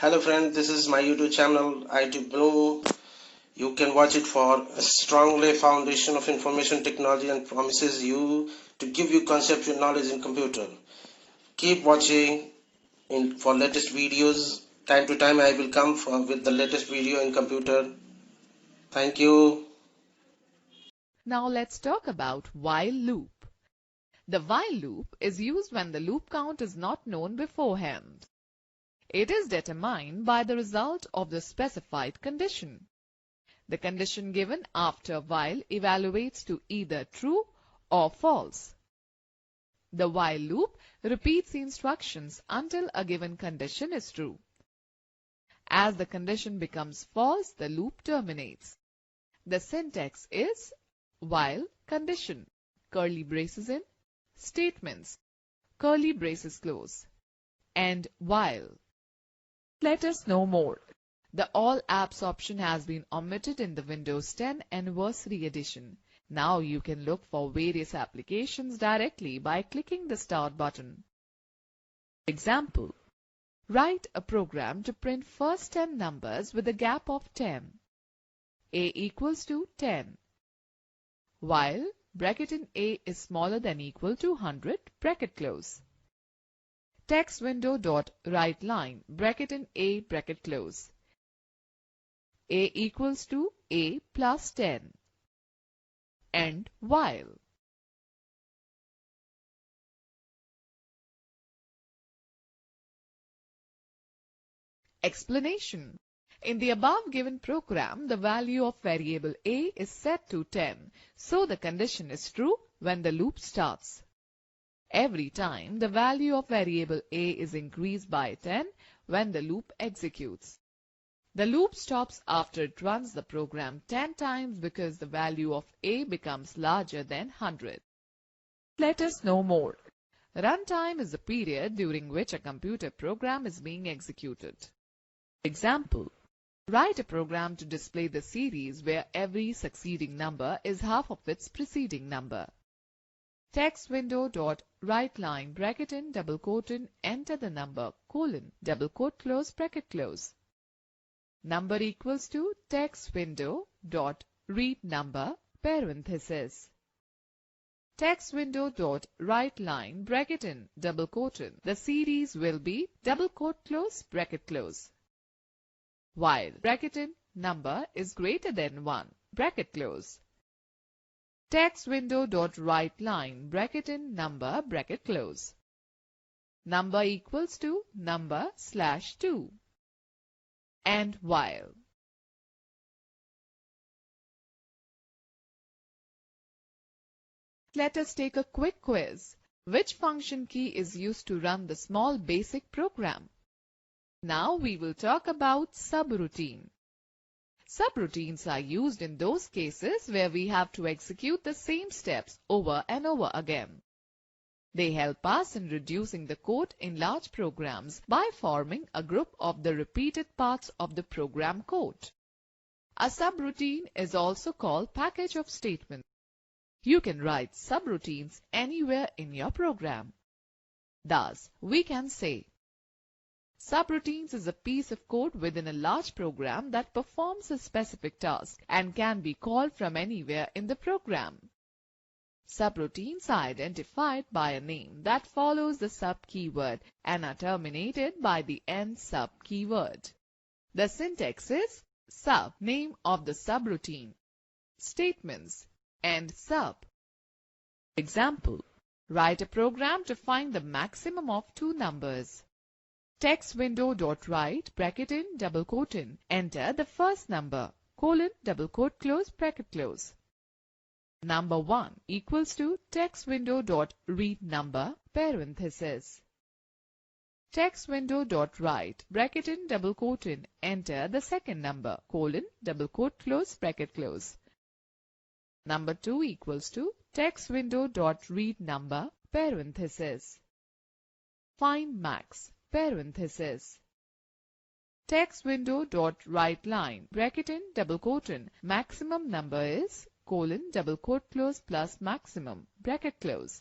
Hello friends, this is my YouTube channel IT Blue. You can watch it for a strongly foundation of information technology and promises you to give you conceptual knowledge in computer. Keep watching for latest videos. Time to time I will come with the latest video in computer. Thank you. Now let's talk about while loop. The while loop is used when the loop count is not known beforehand. It is determined by the result of the specified condition. The condition given after while evaluates to either true or false. The while loop repeats the instructions until a given condition is true. As the condition becomes false, the loop terminates. The syntax is while condition, curly braces in, statements, curly braces close, and while. Let us know more. The All Apps option has been omitted in the Windows 10 Anniversary Edition. Now you can look for various applications directly by clicking the Start button. Example: write a program to print first 10 numbers with a gap of 10. A equals to 10. While bracket in A is smaller than equal to 100, bracket close. Text window dot write line, bracket in A, bracket close. A equals to A plus 10. And while. Explanation. In the above given program, the value of variable A is set to 10, so the condition is true when the loop starts. Every time, the value of variable A is increased by 10 when the loop executes. The loop stops after it runs the program 10 times because the value of A becomes larger than 100. Let us know more. Runtime is the period during which a computer program is being executed. Example: write a program to display the series where every succeeding number is half of its preceding number. Text window dot write line, bracket in, double quote in, enter the number, colon, double quote close, bracket close. Number equals to text window dot read number, parenthesis. Text window dot write line, bracket in, double quote in. The series will be double quote close, bracket close. While bracket in number is greater than 1, bracket close. Text window dot write line, bracket in number, bracket close. Number equals to number slash 2. And while. Let us take a quick quiz. Which function key is used to run the small basic program? Now we will talk about subroutine. Subroutines are used in those cases where we have to execute the same steps over and over again. They help us in reducing the code in large programs by forming a group of the repeated parts of the program code. A subroutine is also called package of statements. You can write subroutines anywhere in your program. Thus, we can say, subroutines is a piece of code within a large program that performs a specific task and can be called from anywhere in the program. Subroutines are identified by a name that follows the sub keyword and are terminated by the end sub keyword. The syntax is sub, name of the subroutine, statements, and sub. Example: write a program to find the maximum of two numbers. Text window dot write, bracket in, double quote in, enter the first number, colon, double quote close, bracket close. Number 1 equals to text window dot read number, parenthesis. Text window dot write, bracket in, double quote in, enter the second number, colon, double quote close, bracket close. Number 2 equals to text window dot read number, parenthesis. Find max, parenthesis. Text window dot write line, bracket in, double quote in, maximum number is, colon, double quote close plus maximum, bracket close.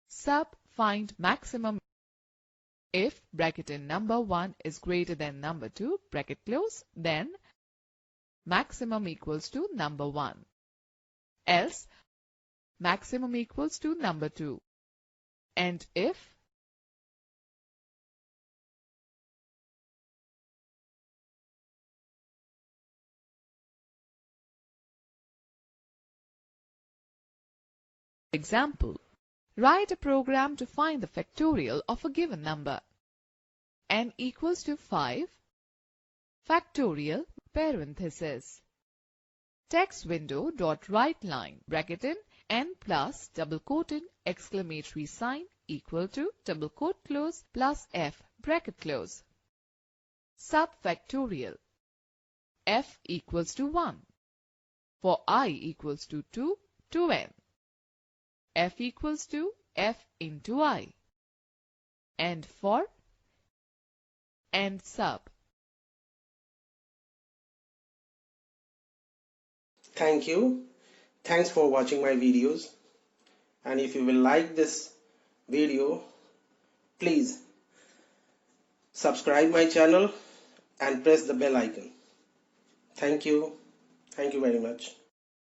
Sub find maximum. If bracket in number 1 is greater than number 2, bracket close, then maximum equals to number 1. Else, maximum equals to number 2. And if example, write a program to find the factorial of a given number. N equals to 5, factorial, parenthesis. Text window dot write line, bracket in, n plus double quote in, exclamatory sign equal to double quote close plus f, bracket close. Subfactorial. F equals to 1. For I equals to 2, 2n. F equals to f into I. And for n sub. Thank you. Thanks for watching my videos. And if you will like this video, please subscribe my channel and press the bell icon. Thank you. Thank you very much.